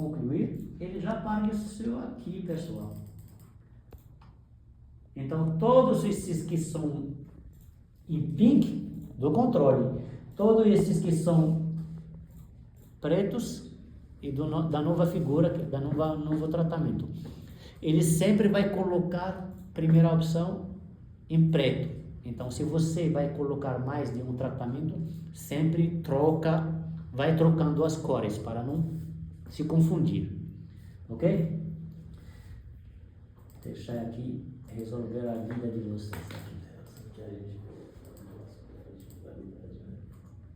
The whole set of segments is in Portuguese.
concluir, ele já apareceu aqui, pessoal. Então, todos esses que são em pink, do controle, todos esses que são pretos e da nova figura, da novo tratamento, ele sempre vai colocar primeira opção em preto. Então, se você vai colocar mais de um tratamento, sempre vai trocando as cores para não se confundir, ok? Deixar aqui resolver a vida de vocês.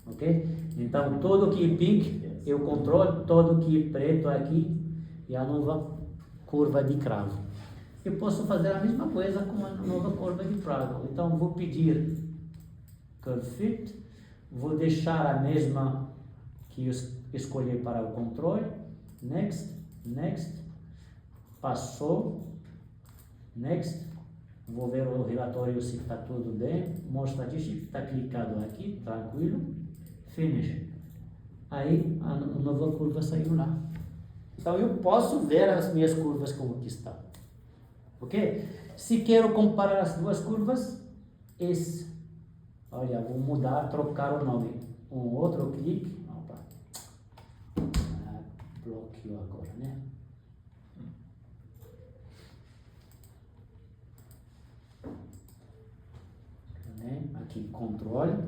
Ok? Então, todo que é pink eu controlo, todo que é preto aqui e a nova curva de cravo. Eu posso fazer a mesma coisa com a nova curva de cravo. Então, vou pedir curve fit, vou deixar a mesma que eu escolhi para o controle, next, next, passou, next, vou ver o relatório se está tudo bem, mostra que está clicado aqui, tranquilo, finish. Aí a nova curva saiu lá. Então eu posso ver as minhas curvas como que estão. Ok? Se quero comparar as duas curvas, olha, vou mudar, trocar o nome. Um outro clique. Opa. Bloqueou agora, né? Aqui controle.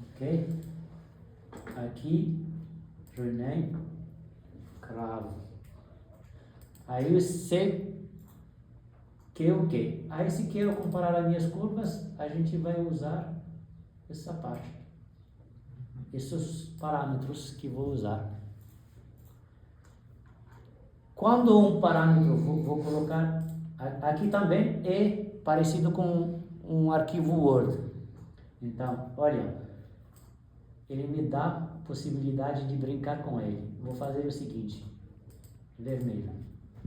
Ok? Aqui rename cravo. Aí eu sei que o quê? Aí se quero comparar as minhas curvas, a gente vai usar essa parte. Esses parâmetros que vou usar. Quando um parâmetro vou colocar, aqui também é parecido com um arquivo Word. Então, olha, ele me dá possibilidade de brincar com ele. Vou fazer o seguinte, vermelho,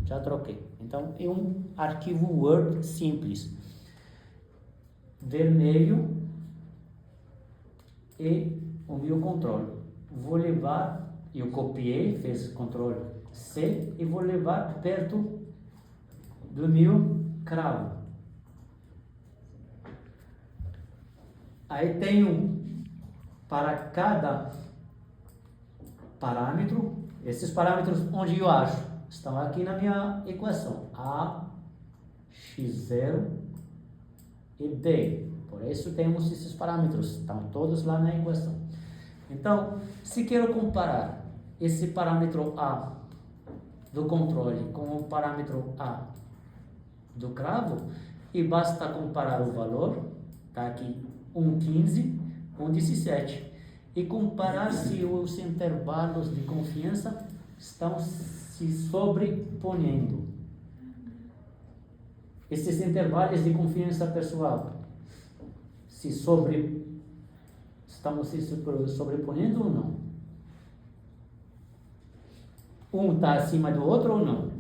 já troquei. Então, é um arquivo Word simples. Vermelho e o meu controle. Vou levar, eu copiei, fiz Ctrl C e vou levar perto do meu cravo. Aí tenho para cada parâmetro, esses parâmetros onde eu acho, estão aqui na minha equação, A, X0 e B. Por isso temos esses parâmetros, estão todos lá na equação. Então, se quero comparar esse parâmetro A do controle com o parâmetro A do cravo, e basta comparar o valor, está aqui 1,15, 1,17, e comparar se os intervalos de confiança estão se sobreponendo. Esses intervalos de confiança pessoal estamos se sobreponendo ou não? Um está acima do outro ou não?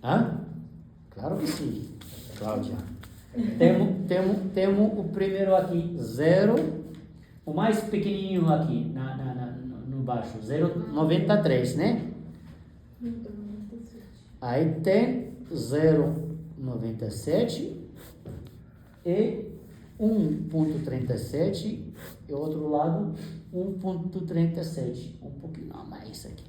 Hã? Claro que sim, Cláudia. Temos o primeiro aqui, 0, o mais pequenininho aqui, no baixo, 0,93, né? Aí tem 0,97 e 1,37 e outro lado 1,37, um pouquinho a mais aqui,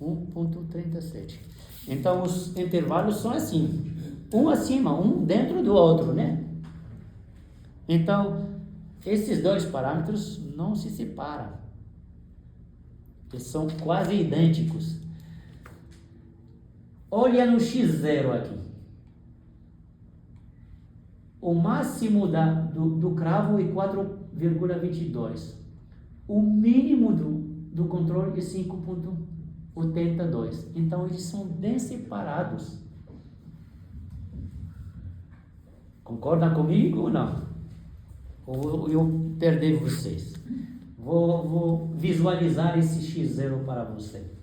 1,37. Então os intervalos são assim, um acima, um dentro do outro, né? Então esses dois parâmetros não se separam, eles são quase idênticos. Olha no X0 aqui. O máximo do cravo é 4,22. O mínimo do controle é 5,82. Então, eles são bem separados. Concordam comigo ou não? Ou eu perdi vocês? Vou visualizar esse X0 para você.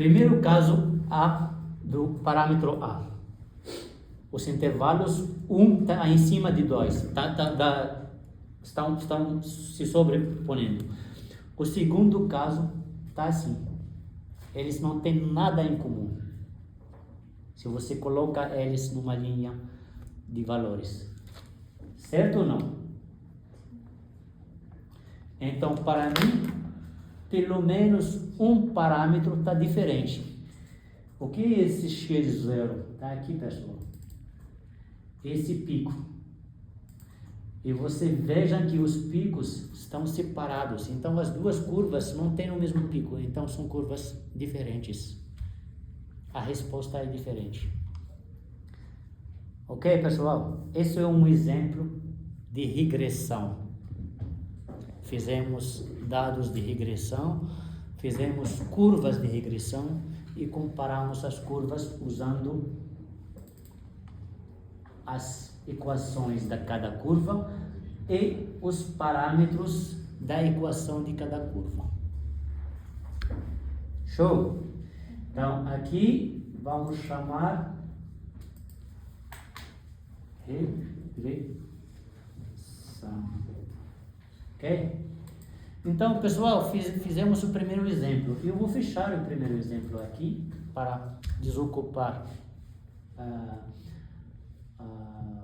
Primeiro caso A do parâmetro A. Os intervalos 1 está em cima de 2, estão se sobreponendo. O segundo caso está assim. Eles não têm nada em comum. Se você coloca eles numa linha de valores. Certo ou não? Então, para mim, pelo menos um parâmetro está diferente. O que é esse x0? Está aqui, pessoal. Esse pico. E você veja que os picos estão separados. Então, as duas curvas não têm o mesmo pico. Então, são curvas diferentes. A resposta é diferente. Ok, pessoal? Esse é um exemplo de regressão. Fizemos dados de regressão, fizemos curvas de regressão e comparamos as curvas usando as equações de cada curva e os parâmetros da equação de cada curva. Show? Então, aqui vamos chamar regressão. Ok? Então, pessoal, fizemos o primeiro exemplo. Eu vou fechar o primeiro exemplo aqui para desocupar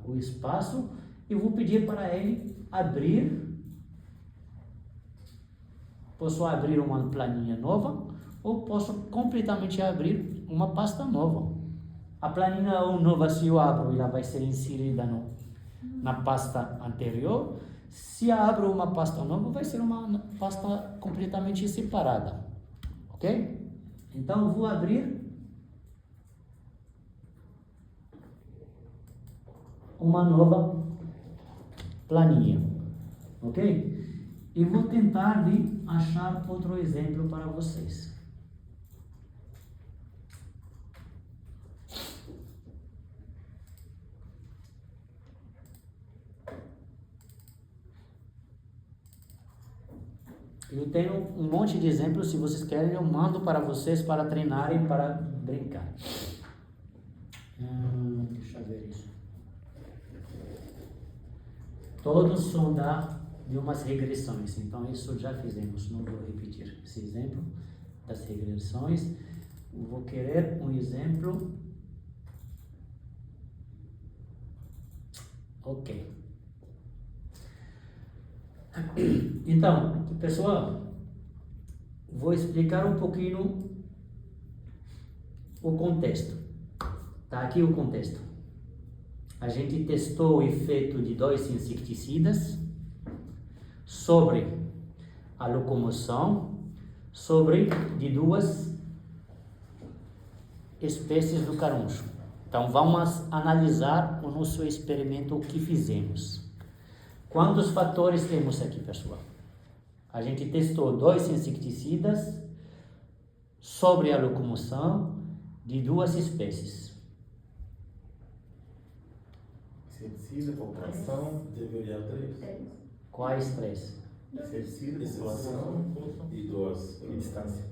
o espaço. Eu vou pedir para ele abrir. Posso abrir uma planilha nova ou posso completamente abrir uma pasta nova. A planilha nova, se eu abro, ela vai ser inserida na pasta anterior. Se eu abro uma pasta nova, vai ser uma pasta completamente separada. Ok? Então, eu vou abrir uma nova planilha. Ok? E vou tentar de achar outro exemplo para vocês. Eu tenho um monte de exemplos, se vocês querem eu mando para vocês para treinarem, para brincar. Deixa eu ver isso. Todos são de umas regressões, então isso já fizemos, não vou repetir esse exemplo das regressões. Eu vou querer um exemplo. Ok. Então, pessoal, vou explicar um pouquinho o contexto. Tá aqui o contexto. A gente testou o efeito de 2 inseticidas sobre a locomoção, sobre de 2 espécies do caruncho. Então, vamos analisar o nosso experimento, o que fizemos. Quantos fatores temos aqui, pessoal? A gente testou 2 inseticidas sobre a locomoção de 2 espécies. Inseticida, população, deveria 3. Quais 3? Inseticida, população e 2. E distância.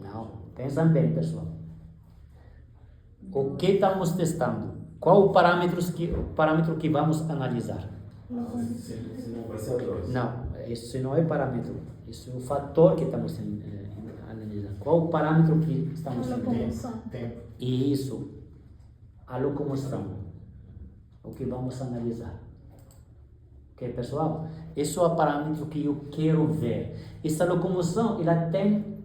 Não, pensa bem, pessoal. O que estamos testando? Qual o parâmetro que vamos analisar? Não vai ser a 2. Não, isso não é parâmetro. Isso é o fator que estamos analisando. Qual o parâmetro que estamos analisando? Tempo. Isso, a locomoção. O que vamos analisar. Ok, pessoal? Esse é o parâmetro que eu quero ver. Essa locomoção, ela tem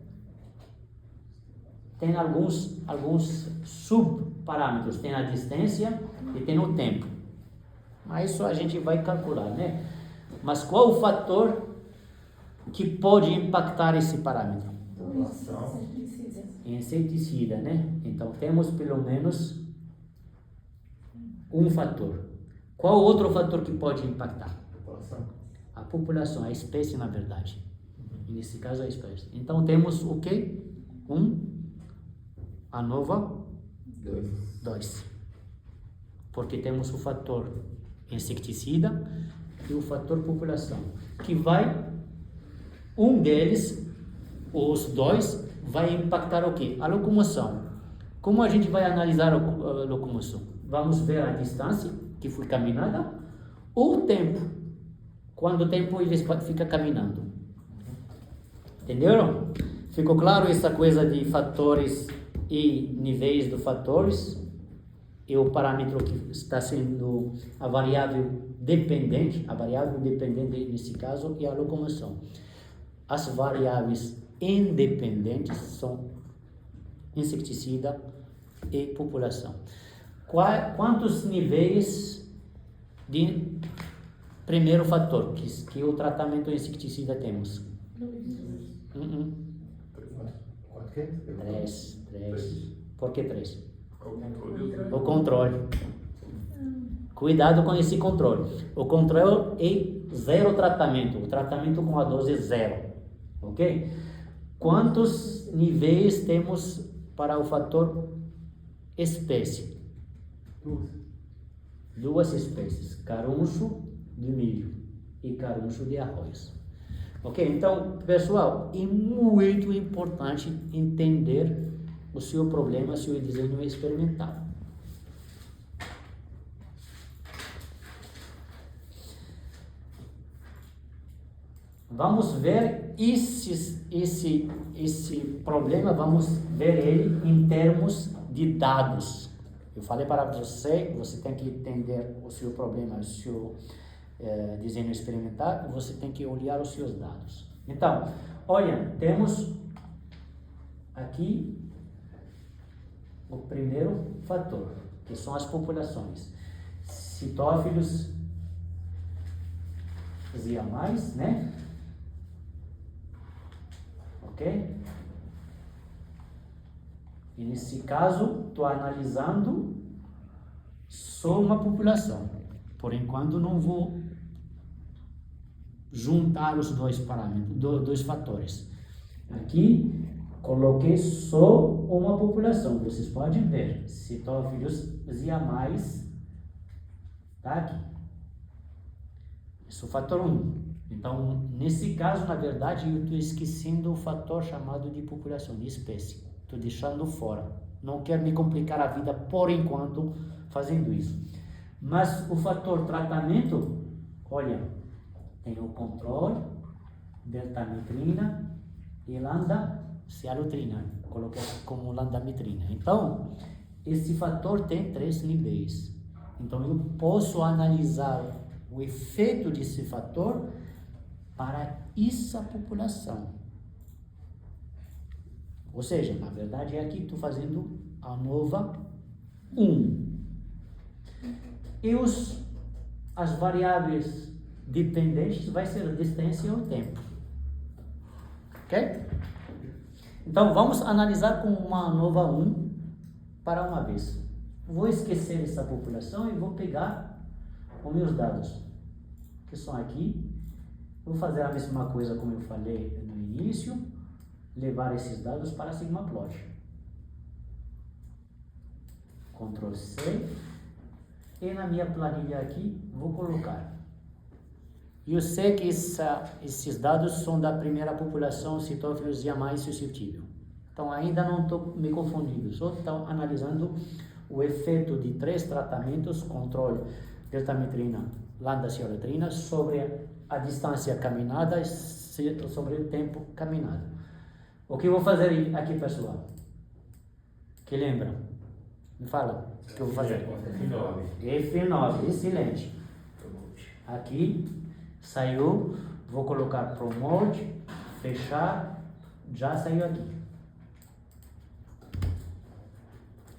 alguns subparâmetros. Tem a distância e tem o tempo. Mas isso a gente vai calcular, né? Mas qual o fator que pode impactar esse parâmetro? População. Inseticida, né? Então temos pelo menos um fator. Qual outro fator que pode impactar? População. A população, a espécie, na verdade. Nesse caso, a espécie. Então temos o quê? A nova 2. Porque temos o fator inseticida e o fator população, que vai, um deles, os 2, vai impactar o quê? A locomoção. Como a gente vai analisar a locomoção? Vamos ver a distância que foi caminhada ou o tempo. Quanto tempo ele fica caminhando. Entenderam? Ficou claro essa coisa de fatores e níveis de fatores? E o parâmetro que está sendo a variável dependente nesse caso é a locomoção. As variáveis independentes são inseticida e população. Quantos níveis de primeiro fator, que é o tratamento inseticida temos? 3. Por que 3? O controle. Cuidado com esse controle. O controle é 0 tratamento. O tratamento com a dose é 0. Ok? Quantos níveis temos para o fator espécie? 2 espécies. Caruncho de milho e caruncho de arroz. Ok? Então, pessoal, é muito importante entender o seu problema, seu desenho experimental. Vamos ver esse problema, vamos ver ele em termos de dados. Eu falei para você, você tem que entender o seu problema, o seu desenho experimental, e você tem que olhar os seus dados. Então, olha, temos aqui o primeiro fator, que são as populações. Citófilos dizia mais, né? Ok? E nesse caso, estou analisando só uma população. Por enquanto, não vou juntar os dois parâmetros, dois fatores. Aqui, coloquei só uma população. Vocês podem ver. Citófilos dizia mais, tá aqui. Esse é o fator 1. Então, nesse caso, na verdade, eu estou esquecendo o fator chamado de população, de espécie. Estou deixando fora. Não quero me complicar a vida, por enquanto, fazendo isso. Mas o fator tratamento, olha, tem o controle, deltamitrina e lambda-cialotrina. Coloquei como lambda-mitrina. Então, esse fator tem 3 níveis. Então, eu posso analisar o efeito desse fator para essa população. Ou seja, na verdade, aqui estou fazendo a nova 1. E as variáveis dependentes vai ser a distância e o tempo. Ok? Então, vamos analisar com uma nova 1 para uma vez. Vou esquecer essa população e vou pegar os meus dados, que são aqui. Vou fazer a mesma coisa como eu falei no início, levar esses dados para a Sigma Plot. Ctrl C. E na minha planilha aqui, vou colocar. Eu sei que esses dados são da primeira população citófilos e mais suscetível. Então, ainda não estou me confundindo, só estou analisando o efeito de 3 tratamentos, controle deltamitrina, lambda-cialotrina, sobre a distância caminhada, sobre o tempo caminhado. O que eu vou fazer aqui, pessoal? Que lembram? Me fala. O que eu vou fazer? F9, excelente. Aqui, saiu, vou colocar Promote, fechar, já saiu aqui.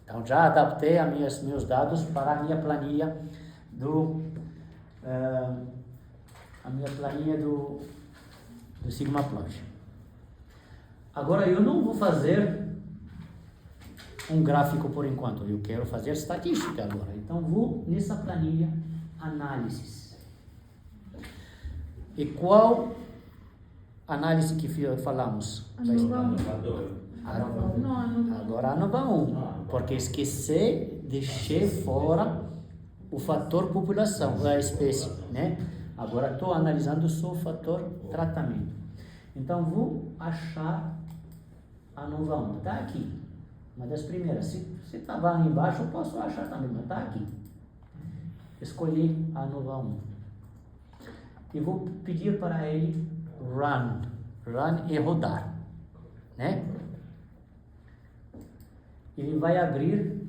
Então, já adaptei meus dados para a minha planilha do Sigma Plot. Agora, eu não vou fazer um gráfico por enquanto, eu quero fazer estatística agora. Então, vou nessa planilha Análises. E qual análise que falamos? Agora a nova 1, porque esqueci, deixei fora o fator população, a espécie, né? Agora estou analisando só o fator tratamento. Então, vou achar a nova onda. Está aqui. Uma das primeiras. Se estava lá embaixo, eu posso achar também, mas está aqui. Escolhi a nova onda. E vou pedir para ele run. Run é rodar. Né? Ele vai abrir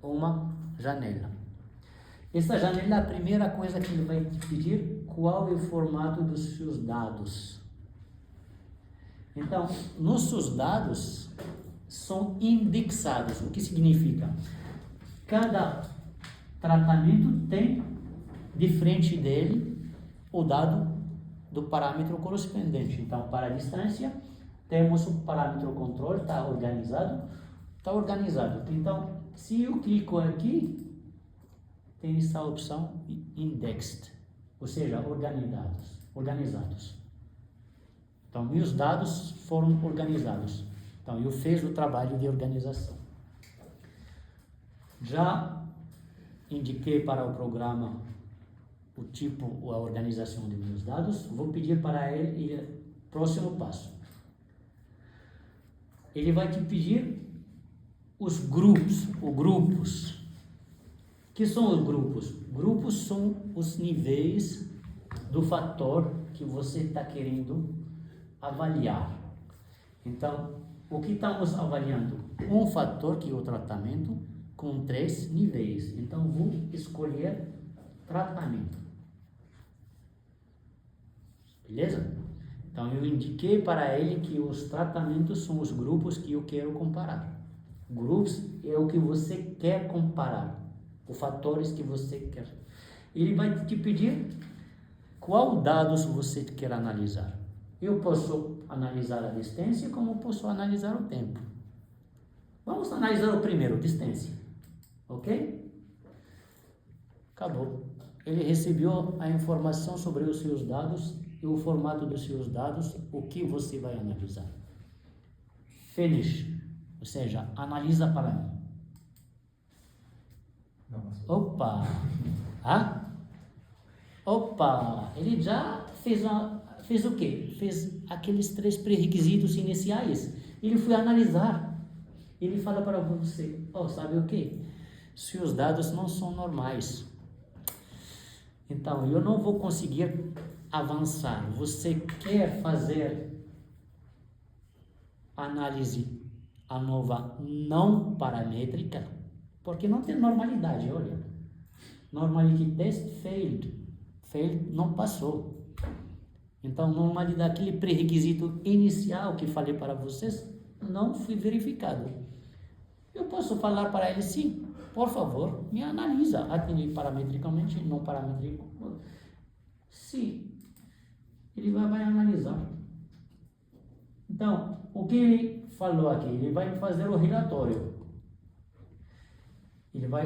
uma janela. Essa janela, a primeira coisa que ele vai te pedir, qual é o formato dos seus dados. Então, nossos dados são indexados. O que significa? Cada tratamento tem de frente dele o dado do parâmetro correspondente. Então, para a distância, temos o parâmetro controle, está organizado. Está organizado. Então, se eu clico aqui, tem essa opção indexed, ou seja, organizados. Então, meus dados foram organizados. Então, eu fiz o trabalho de organização. Já indiquei para o programa o tipo ou a organização de meus dados. Vou pedir para ele ir próximo passo. Ele vai te pedir os grupos, ou grupos. Que são os grupos? Grupos são os níveis do fator que você está querendo avaliar. Então, o que estamos avaliando? Um fator, que é o tratamento, com 3 níveis. Então, vou escolher tratamento. Beleza? Então, eu indiquei para ele que os tratamentos são os grupos que eu quero comparar. Grupos é o que você quer comparar. Os fatores que você quer. Ele vai te pedir qual dados você quer analisar. Eu posso analisar a distância, como posso analisar o tempo. Vamos analisar o primeiro, distância. Ok? Acabou. Ele recebeu a informação sobre os seus dados e o formato dos seus dados, o que você vai analisar. Finish. Ou seja, analisa para mim. Opa! Opa! Ele já fez o quê? Fez aqueles 3 pré-requisitos iniciais. Ele foi analisar. Ele fala para você, sabe o quê? Seus dados não são normais. Então, eu não vou conseguir avançar. Você quer fazer análise a nova não paramétrica? Porque não tem normalidade, olha. Normality test failed. Failed não passou. Então, normalidade, aquele pré-requisito inicial que falei para vocês, não foi verificado. Eu posso falar para ele, sim, por favor, me analisa, atende parametricamente, não paramétrico. Sim, ele vai analisar. Então, o que ele falou aqui? Ele vai fazer o relatório.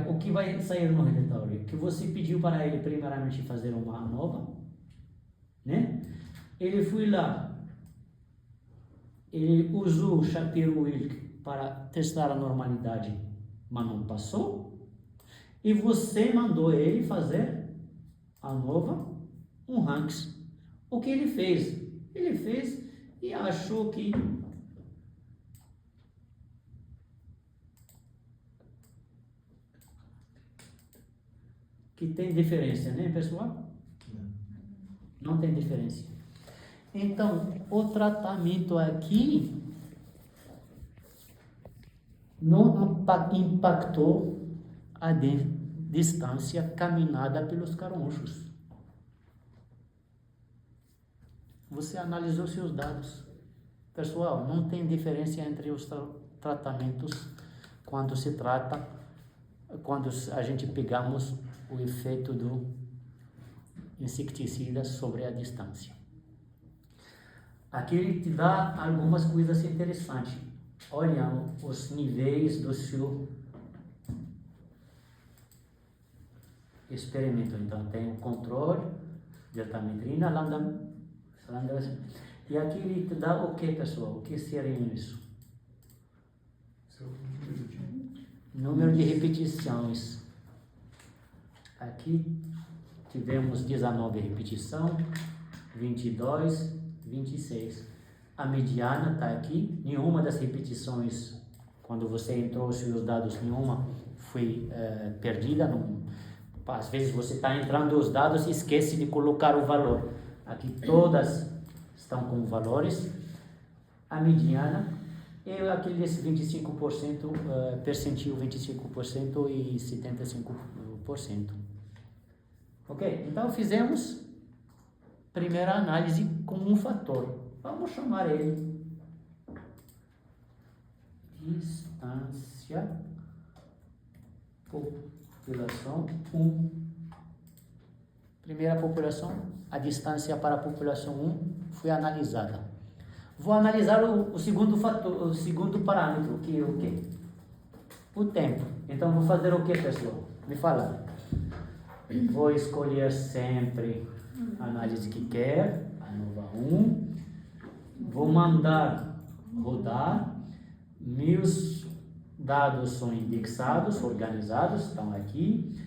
O que vai sair no relatório? Que você pediu para ele primeiramente fazer uma nova, né? Ele foi lá, ele usou o Shapiro-Wilk para testar a normalidade, mas não passou. E você mandou ele fazer a nova, um ranks. O que ele fez? Ele fez e achou que tem diferença, né, pessoal? Não tem diferença. Então, o tratamento aqui não impactou a distância caminhada pelos carunchos. Você analisou seus dados. Pessoal, não tem diferença entre os tratamentos quando a gente pegamos o efeito do inseticida sobre a distância. Aqui ele te dá algumas coisas interessantes. Olha os níveis do seu experimento. Então, tem o controle, deltametrina, lambda, e aqui ele te dá o que, pessoal? O que seria isso? Número de repetições. Aqui tivemos 19 repetições, 22, 26. A mediana está aqui. Nenhuma das repetições, quando você entrou os dados, nenhuma foi perdida. Às vezes você está entrando os dados e esquece de colocar o valor. Aqui todas estão com valores. A mediana e aqueles 25%, percentil 25% e 75%. Ok? Então fizemos primeira análise com um fator. Vamos chamar ele distância população 1. Primeira população, a distância para a população 1 foi analisada. Vou analisar o segundo fator, o segundo parâmetro, que é o quê? O tempo. Então vou fazer o quê, pessoal? Me fala. Vou escolher sempre a análise que quer, a nova 1. Vou mandar rodar. Meus dados são indexados, organizados, estão aqui.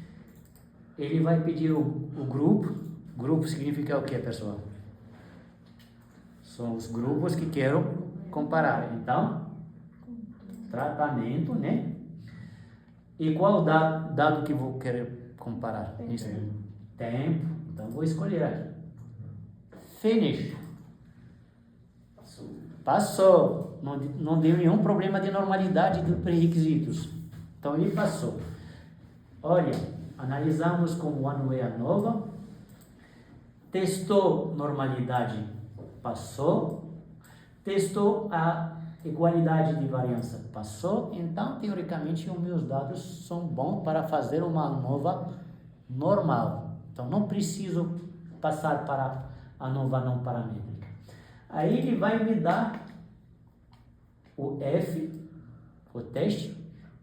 Ele vai pedir o grupo. Grupo significa o que, pessoal? São os grupos que quero comparar. Então, tratamento, né? E qual dado que vou querer comparar? Isso. Tempo. Então, vou escolher aqui. Finish. Passou. Não deu nenhum problema de normalidade de pré-requisitos. Então, ele passou. Olha, analisamos com o one way a nova. Testou normalidade, passou. Testou a igualdade de variância, passou. Então, teoricamente, os meus dados são bons para fazer uma nova normal. Então, não preciso passar para a nova não paramétrica. Aí ele vai me dar o F, o teste,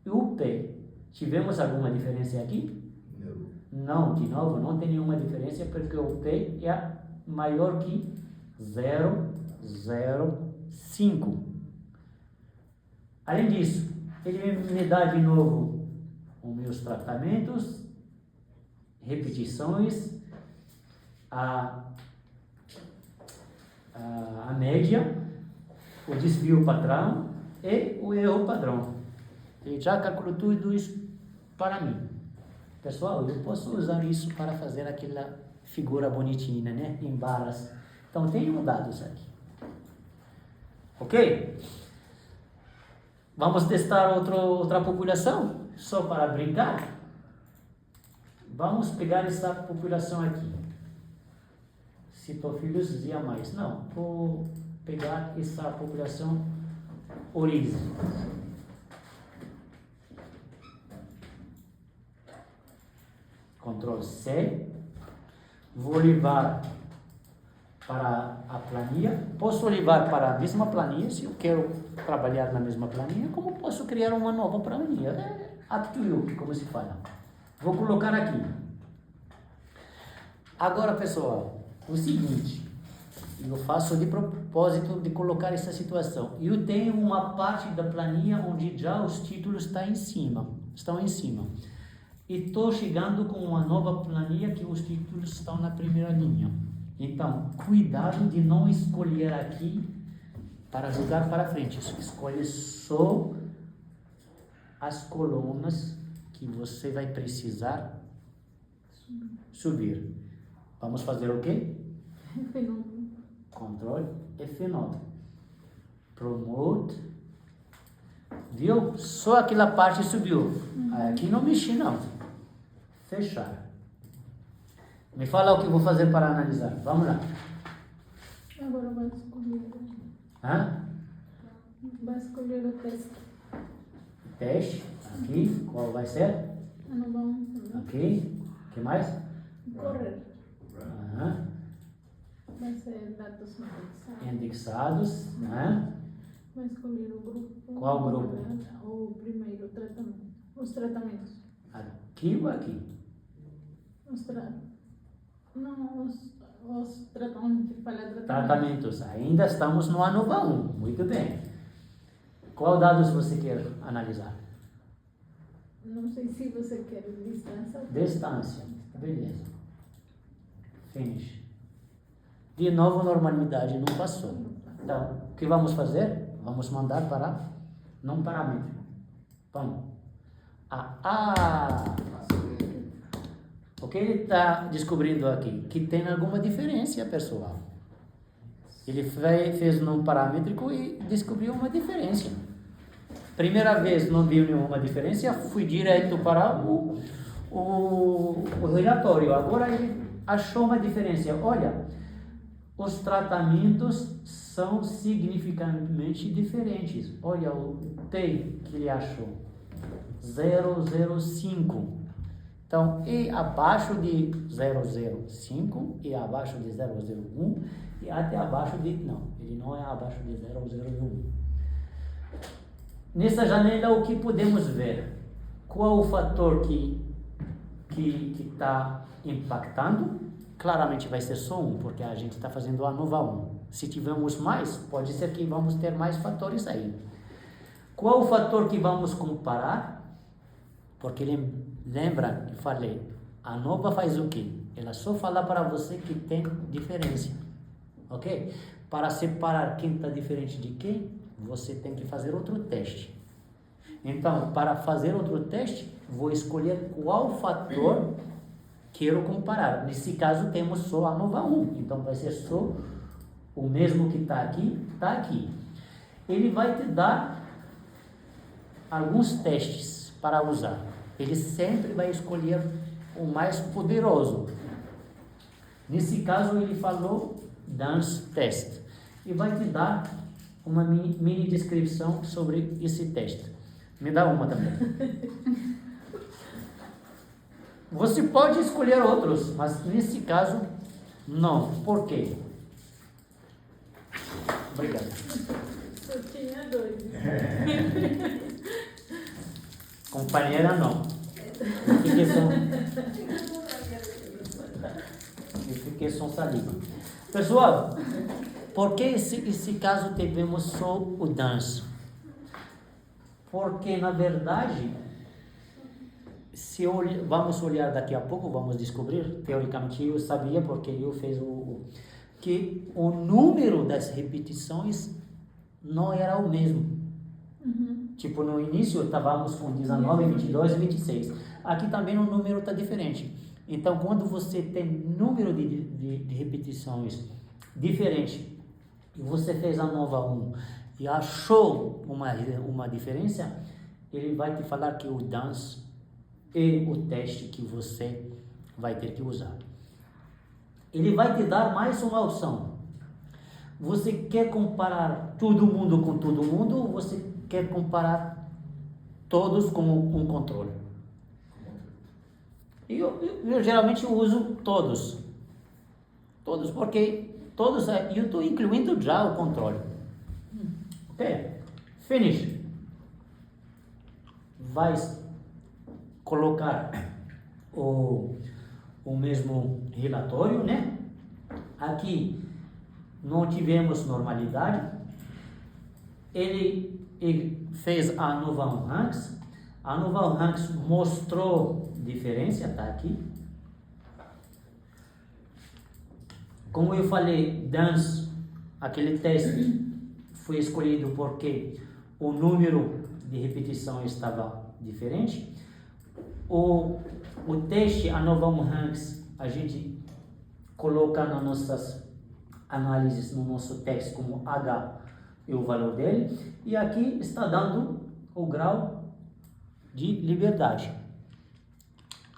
e o P. Tivemos alguma diferença aqui? Não, de novo, não tem nenhuma diferença, porque o P é maior que 0,05. Além disso, ele me dá de novo os meus tratamentos, repetições, a média, o desvio padrão e o erro padrão. Ele já calculou tudo isso para mim. Pessoal, eu posso usar isso para fazer aquela figura bonitinha, né? Em barras. Então, tenho dados aqui. Ok? Vamos testar outra população? Só para brincar? Vamos pegar essa população aqui. Citofilhos dizia mais. Não, vou pegar essa população origem. Ctrl C, vou levar para a planilha. Posso levar para a mesma planilha, se eu quero trabalhar na mesma planilha, como posso criar uma nova planilha? É up to you, como se fala. Vou colocar aqui. Agora, pessoal, o seguinte, eu faço de propósito de colocar essa situação. Eu tenho uma parte da planilha onde já os títulos estão em cima. E estou chegando com uma nova planilha que os títulos estão na primeira linha. Então, cuidado de não escolher aqui para jogar para frente. Escolhe só as colunas que você vai precisar subir. Vamos fazer o quê? F9. Ctrl F9. Promote. Viu? Só aquela parte subiu. Aqui não mexi não. Fechar. Me fala o que eu vou fazer para analisar. Vamos lá. Agora vai escolher. Hã? Vai escolher o teste. Teste. Aqui. Qual vai ser? Não vamos. Aqui. O que mais? Correr. Aham. Vai ser dados indexados. Indexados. Né? Vai escolher o grupo. Qual grupo? O primeiro tratamento. Os tratamentos. Aqui ou aqui? Os tratamentos. Fala tratamentos. Tratamentos. Ainda estamos no ANOVA 1. Muito bem. Qual dados você quer analisar? Não sei se você quer distância. Distância. Beleza. Finish. De novo, normalidade não passou. Então, que vamos fazer? Vamos mandar para não paramétrico. Vamos. O que ele está descobrindo aqui? Que tem alguma diferença, pessoal. Ele fez não paramétrico e descobriu uma diferença. Primeira vez não viu nenhuma diferença, fui direto para o relatório. Agora ele achou uma diferença. Olha, os tratamentos são significativamente diferentes. Olha o T que ele achou. 0,05. Então, e abaixo de 0,05 e abaixo de 0,01 e até abaixo de... Não, ele não é abaixo de 0,01. Nessa janela, o que podemos ver? Qual o fator que está impactando? Claramente vai ser só um, porque a gente está fazendo a nova 1. Se tivermos mais, pode ser que vamos ter mais fatores aí. Qual o fator que vamos comparar? Porque lembra que falei, a nova faz o quê? Ela só fala para você que tem diferença, ok? Para separar quem está diferente de quem, você tem que fazer outro teste. Então, para fazer outro teste, vou escolher qual fator quero comparar. Nesse caso, temos só a nova 1. Então, vai ser só o mesmo que está aqui. Ele vai te dar alguns testes para usar. Ele sempre vai escolher o mais poderoso. Nesse caso, ele falou Dance Test. E vai te dar uma mini descrição sobre esse teste. Me dá uma também. Você pode escolher outros, mas nesse caso, não. Por quê? Obrigado. Só tinha 2. Companheira, não. Eu fiquei sem saliva. Pessoal, por que esse caso tivemos só o dance? Porque, na verdade, vamos olhar daqui a pouco, vamos descobrir, teoricamente eu sabia porque eu fiz que o número das repetições não era o mesmo. Tipo, no início estávamos com 19, 22 e 26. Aqui também o número está diferente. Então, quando você tem número de repetições diferente e você fez a nova 1 e achou uma diferença, ele vai te falar que o dance é o teste que você vai ter que usar. Ele vai te dar mais uma opção. Você quer comparar todo mundo com todo mundo ou você quer comparar todos com um controle? Eu geralmente uso todos. Todos, porque todos, eu estou incluindo já o controle. Ok? Finish. Vai colocar o mesmo relatório, né? Aqui não tivemos normalidade. Ele fez a Noval Ranks. A Noval Ranks mostrou diferença, tá aqui. Como eu falei, Dance, aquele teste foi escolhido porque o número de repetição estava diferente. O teste, a Noval Ranks, a gente coloca nas nossas análises, no nosso teste como H e o valor dele. E aqui está dando o grau de liberdade.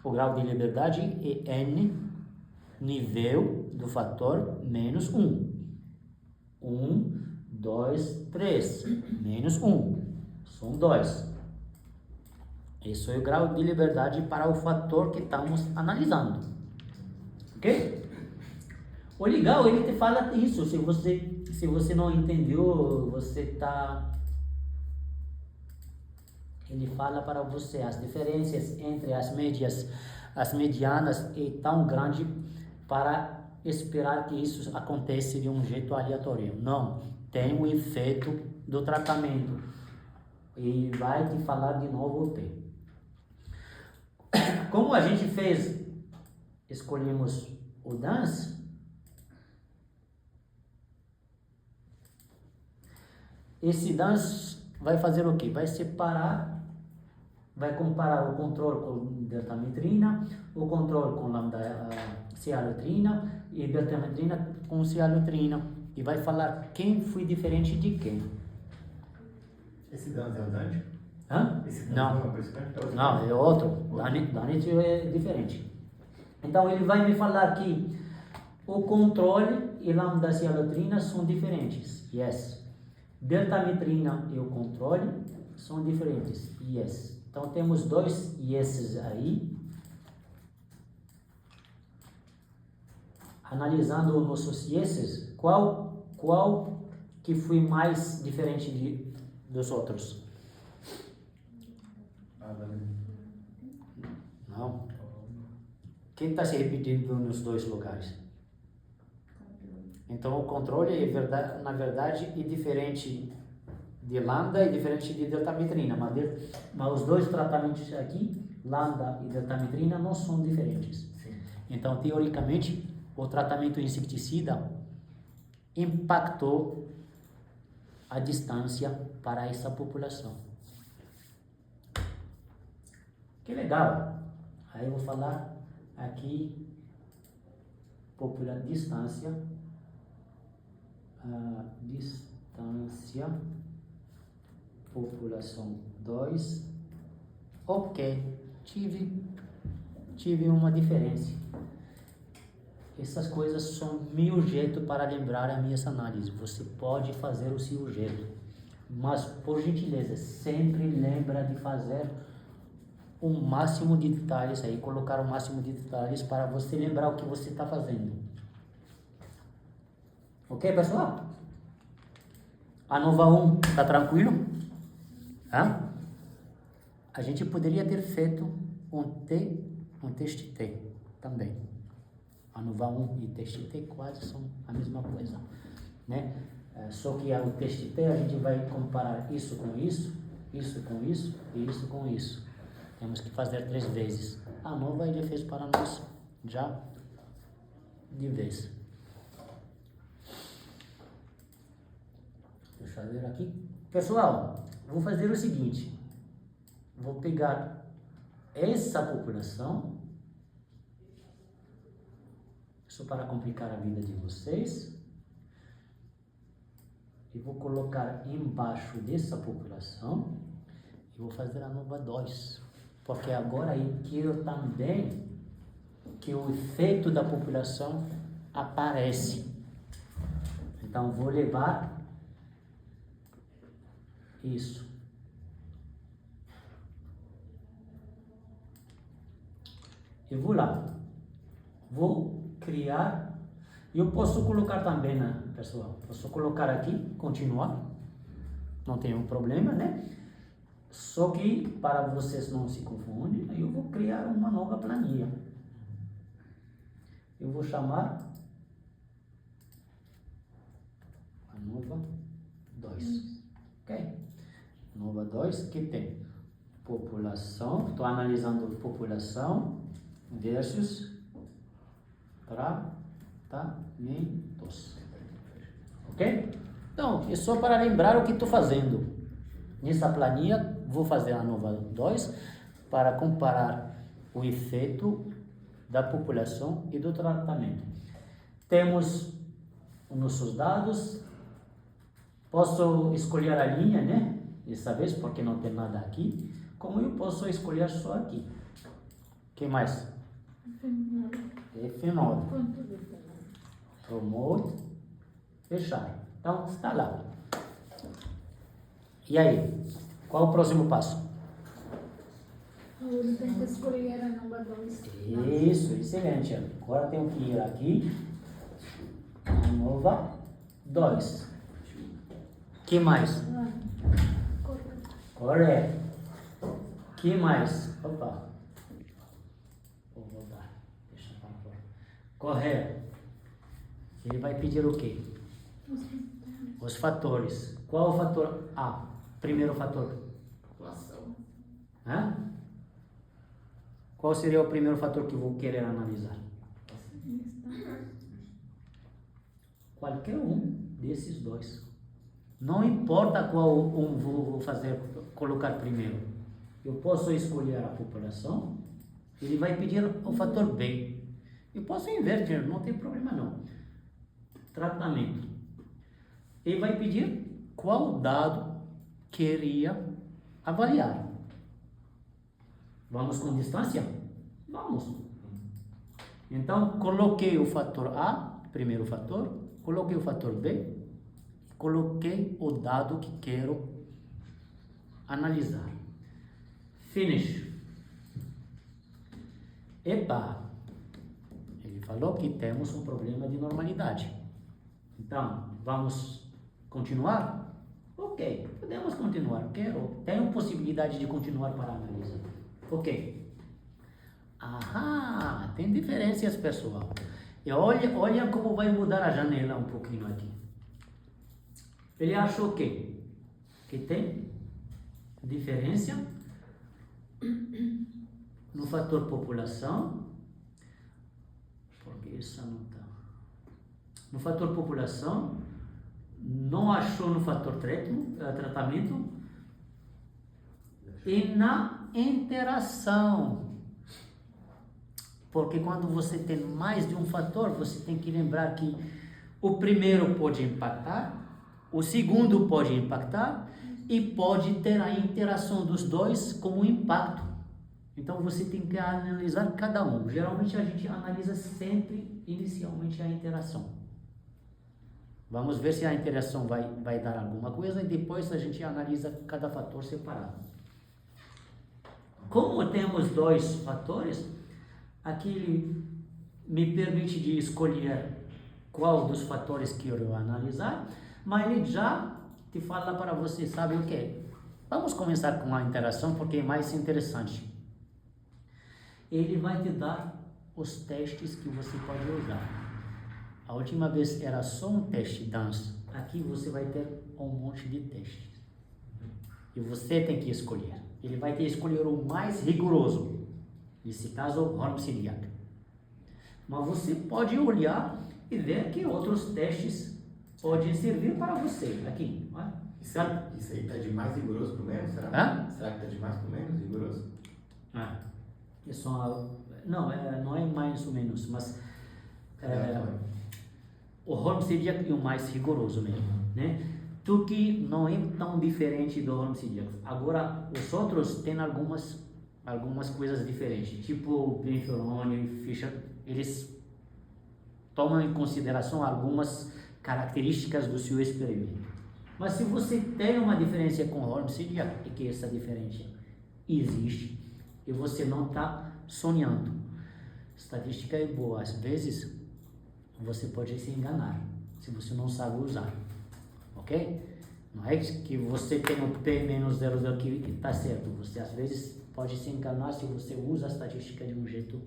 O grau de liberdade é N, nível do fator menos 1. 1, 2, 3. Menos 1. São 2. Esse é o grau de liberdade para o fator que estamos analisando. Ok? O legal, ele te fala isso. Se você não entendeu, você está... Ele fala para você as diferenças entre as médias, as medianas é tão grande para esperar que isso aconteça de um jeito aleatório. Não, tem um efeito do tratamento. E vai te falar de novo o T. Como a gente fez, escolhemos o dance, Esse DANS vai fazer o quê? Vai separar, vai comparar o controle com deltametrina, o controle com lambda cialotrina e deltametrina com cialotrina. E vai falar quem foi diferente de quem. Esse DANS é o DANT? Hã? Esse DANS Não. é uma coisa que Não, é outro. DANT é diferente. Então ele vai me falar que o controle e lambda cialotrina são diferentes. Yes. Deltametrina e o controle são diferentes. Yes. Então temos dois yeses aí. Analisando os nossos yeses, qual que foi mais diferente dos outros? Não. Quem está se repetindo nos dois lugares? Então o controle, na verdade, é diferente de lambda e diferente de deltametrina, mas os dois tratamentos aqui, lambda e deltametrina, não são diferentes. Sim. Então, teoricamente, o tratamento inseticida impactou a distância para essa população. Que legal! Aí eu vou falar aqui, distância, população 2, ok, tive uma diferença. Essas coisas são meu jeito para lembrar a minha análise. Você pode fazer o seu jeito, mas por gentileza, sempre lembra de fazer o máximo de detalhes aí, colocar o máximo de detalhes para você lembrar o que você está fazendo. Ok, pessoal? A nova 1 está tranquilo? Hã? A gente poderia ter feito um teste T também. A nova 1 e teste T quase são a mesma coisa, né? Só que o teste T a gente vai comparar isso com isso, isso com isso e isso com isso. Temos que fazer 3 vezes. A nova ele fez para nós já de vez. Deixa eu ver aqui. Pessoal, vou fazer o seguinte. Vou pegar essa população, isso para complicar a vida de vocês, e vou colocar embaixo dessa população e vou fazer a nova 2. Porque agora eu quero também que o efeito da população aparece. Então vou levar isso. Eu vou lá. Vou criar. Eu posso colocar também, né, pessoal? Posso colocar aqui, continuar. Não tem um problema, né? Só que, para vocês não se confundirem, eu vou criar uma nova planilha. Eu vou chamar a nova 2. Ok? Nova 2 que tem população. Estou analisando população versus tratamentos. Ok? Então, é só para lembrar o que estou fazendo. Nessa planilha, vou fazer a nova 2 para comparar o efeito da população e do tratamento. Temos os nossos dados. Posso escolher a linha, né? Dessa vez, porque não tem nada aqui. Como eu posso escolher só aqui. O que mais? F9. Promote. Fechar. Então, está lá. E aí? Qual o próximo passo? Eu tenho que escolher a nova 2. Isso, excelente. Agora tenho que ir aqui. A nova 2. Que mais? Correto. Que mais? Opa. Vou voltar. Deixa eu falar. Correto. Ele vai pedir o quê? Os fatores. Qual o fator A? Primeiro fator. População. Hã? Qual seria o primeiro fator que eu vou querer analisar? Qualquer um desses dois. Não importa qual um vou colocar primeiro. Eu posso escolher a população, ele vai pedir o fator B. Eu posso inverter, não tem problema não. Tratamento. Ele vai pedir qual dado queria avaliar. Vamos com distância? Vamos. Então, coloquei o fator A, primeiro fator, coloquei o fator B, coloquei o dado que quero analisar. Finish. Epa! Ele falou que temos um problema de normalidade. Então, vamos continuar? Ok, podemos continuar. Tenho possibilidade de continuar para analisar. Ok. Aham, tem diferenças, pessoal. E olha como vai mudar a janela um pouquinho aqui. Ele achou o quê? Que tem diferença no fator população. Porque isso não está. No fator população, não achou no fator tratamento e na interação. Porque quando você tem mais de um fator, você tem que lembrar que o primeiro pode impactar, o segundo pode impactar e pode ter a interação dos dois como impacto. Então você tem que analisar cada um. Geralmente a gente analisa sempre inicialmente a interação. Vamos ver se a interação vai dar alguma coisa e depois a gente analisa cada fator separado. Como temos dois fatores, aqui ele me permite de escolher qual dos fatores que eu vou analisar, mas ele já te fala para você, sabe o que? Vamos começar com a interação porque é mais interessante. Ele vai te dar os testes que você pode usar. A última vez era só um teste dance. Aqui você vai ter um monte de testes. E você tem que escolher. Ele vai te escolher o mais rigoroso. Nesse caso, o Holmes-Celiac. Mas você pode olhar e ver que outros testes podem servir para você. Aqui. Isso aí está de mais rigoroso para o menos? Será? Será que está de mais para o menos rigoroso? Não é mais ou menos, mas o Holmes-Celiac é o mais rigoroso mesmo, né? Tukey não é tão diferente do Holmes-Celiac. Agora, os outros têm algumas coisas diferentes, tipo o Benferone e Fischer, eles tomam em consideração algumas características do seu experimento. Mas se você tem uma diferença com o Holmes-Celiac, é que essa diferença existe e você não está sonhando. Estatística é boa, às vezes você pode se enganar se você não sabe usar, ok? Não é que você tem o P menos 0,0 que está certo, você às vezes pode se enganar se você usa a estatística de um jeito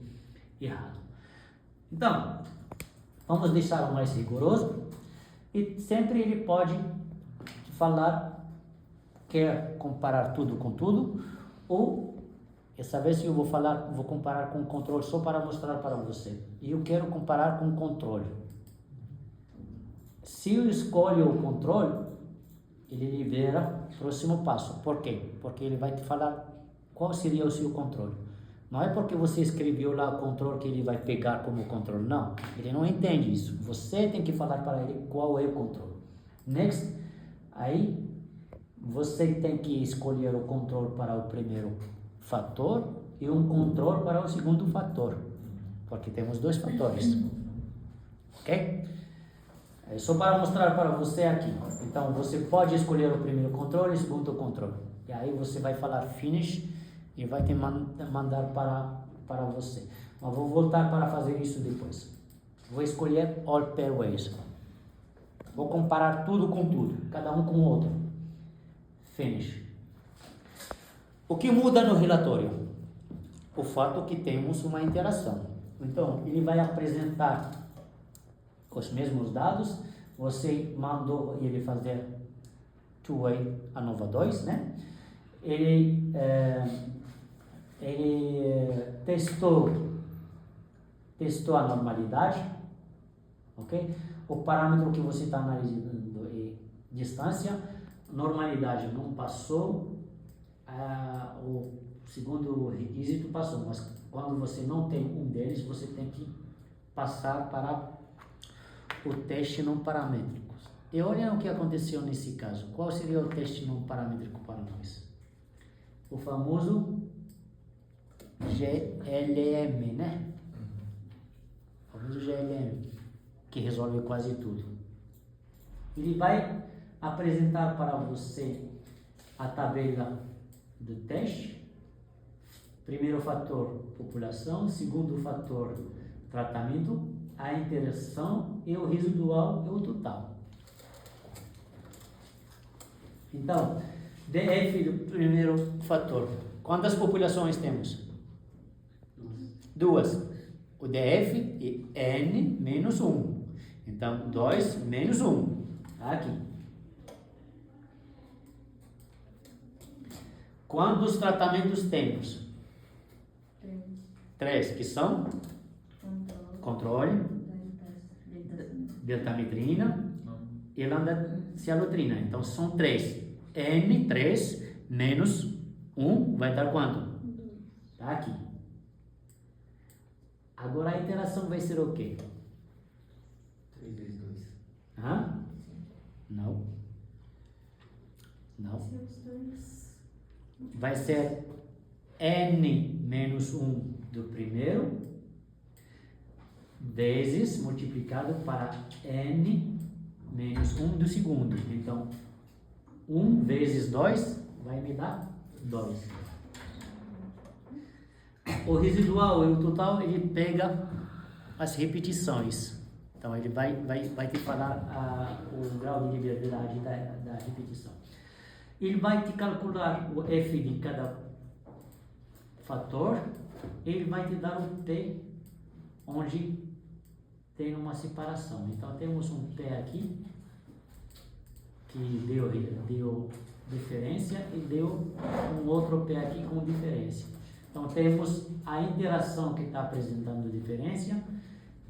errado. Então, vamos deixar o mais rigoroso e sempre ele pode falar, quer comparar tudo com tudo, ou essa vez eu vou comparar com o controle só para mostrar para você. E eu quero comparar com o controle. Se eu escolho o controle, ele libera o próximo passo. Por quê? Porque ele vai te falar qual seria o seu controle. Não é porque você escreveu lá o controle que ele vai pegar como controle. Não, ele não entende isso. Você tem que falar para ele qual é o controle. Next, aí você tem que escolher o controle para o primeiro fator e um controle para o segundo fator, porque temos dois fatores, ok? É só para mostrar para você aqui. Então você pode escolher o primeiro controle e o segundo controle, e aí você vai falar finish e vai te mandar para você. Mas vou voltar para fazer isso depois. Vou escolher all pairways, vou comparar tudo com tudo, cada um com o outro. Finish. O que muda no relatório? O fato que temos uma interação. Então, ele vai apresentar os mesmos dados. Você mandou ele fazer two-way ANOVA 2, né? Ele testou a normalidade, ok? O parâmetro que você está analisando é distância, normalidade não passou, o segundo requisito passou, mas quando você não tem um deles, você tem que passar para o teste não paramétrico. E olha o que aconteceu nesse caso. Qual seria o teste não paramétrico para nós? O famoso GLM, né? O famoso GLM, que resolve quase tudo. Ele vai apresentar para você a tabela do teste. Primeiro fator, população. Segundo fator, tratamento. A interação e o residual e o total. Então, DF do primeiro fator. Quantas populações temos? Duas. O DF e N menos 1. Então, 2 menos 1. Aqui. Quantos tratamentos temos? 3, que são? Controle, deltametrina e lambda-cialotrina. Então, são 3. N3 menos 1 vai dar quanto? Tá aqui. Agora a interação vai ser o quê? 3 vezes 2. Hã? Não. Não. Vai ser N menos 1 do primeiro vezes multiplicado para N menos 1 do segundo. Então, 1 vezes 2 vai me dar 2. O residual e o total, ele pega as repetições. Então, ele vai te falar o grau de liberdade da repetição. Ele vai te calcular o F de cada fator. Ele vai te dar o P onde tem uma separação. Então, temos um P aqui que deu diferença e deu um outro P aqui com diferença. Então, temos a interação que está apresentando diferença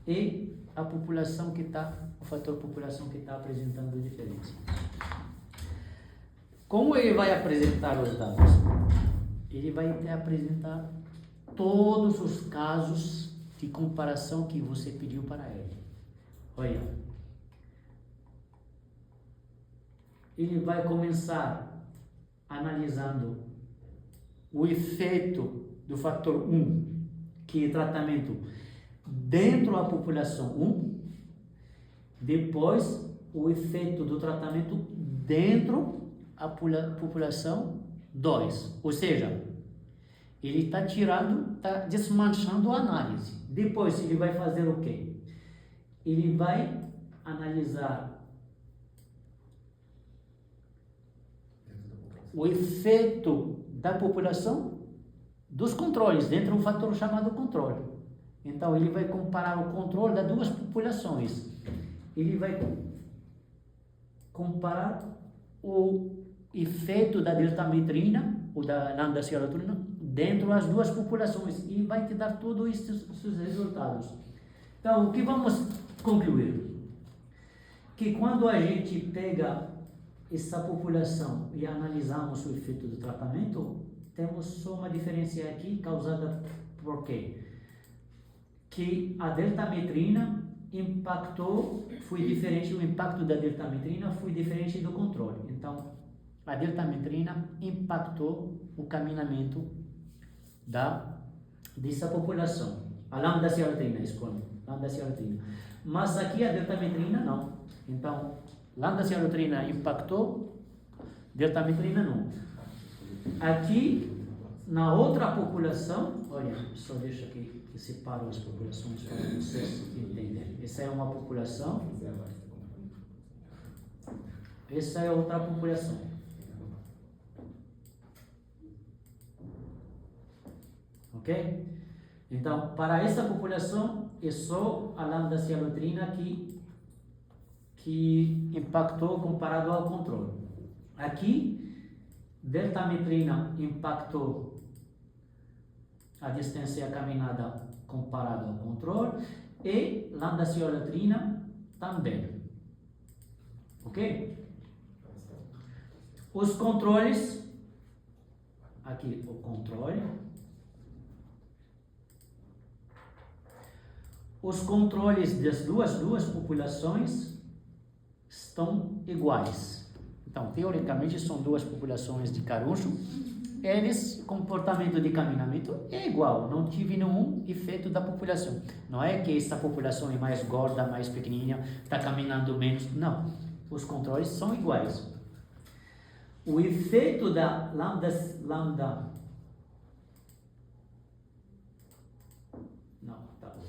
e a população que está, o fator população que está apresentando diferença. Como ele vai apresentar os dados? Ele vai te apresentar todos os casos de comparação que você pediu para ele. Olha. Ele vai começar analisando o efeito do fator 1, que é tratamento dentro da população 1, depois o efeito do tratamento dentro da população 2, ou seja, ele está desmanchando a análise. Depois ele vai fazer o quê? Ele vai analisar o efeito da população dos controles, dentro de um fator chamado controle. Então, ele vai comparar o controle das duas populações. Ele vai comparar o efeito da deltametrina ou da lambda-cialotrina dentro das duas populações e vai te dar todos esses resultados. Então, o que vamos concluir? Que quando a gente pega essa população e analisamos o efeito do tratamento, temos só uma diferença aqui causada por quê? Que a deltametrina impactou, foi diferente, o impacto da deltametrina foi diferente do controle. Então, a deltametrina impactou o caminhamento dessa população. A lambda-cialotrina, lambda-cialotrina. Mas aqui a deltametrina não. Então, lambda-cialotrina impactou, deltametrina não. Aqui, na outra população, olha, só deixa que separo as populações para vocês entenderem. Essa é uma população, essa é outra população. Ok? Então, para essa população, é só a lambda-cialotrina que impactou comparado ao controle. Aqui, deltametrina impactou a distância caminhada comparado ao controle e lambda-cialotrina também. Ok? Os controles, aqui o controle, os controles das duas populações estão iguais. Então, teoricamente, são duas populações de caruncho. Eles, comportamento de caminhamento é igual, não tive nenhum efeito da população. Não é que essa população é mais gorda, mais pequenininha, está caminhando menos. Não, os controles são iguais. O efeito da lambda não, tá bom.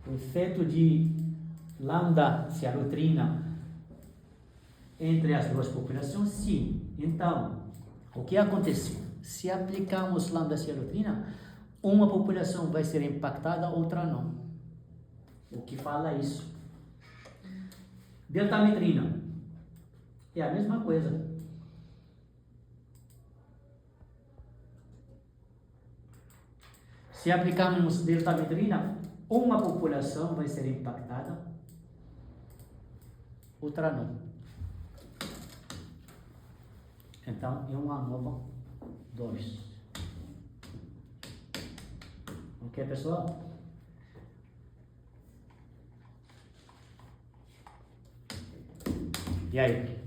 O efeito de lambda cialotrina entre as duas populações, sim. Então, o que aconteceu? Se aplicarmos lambda cialotrina, uma população vai ser impactada, outra não. O que fala isso? Deltametrina é a mesma coisa. Se aplicarmos deltametrina, uma população vai ser impactada, outra não. Então, é uma nova 2. Ok, pessoal? E aí?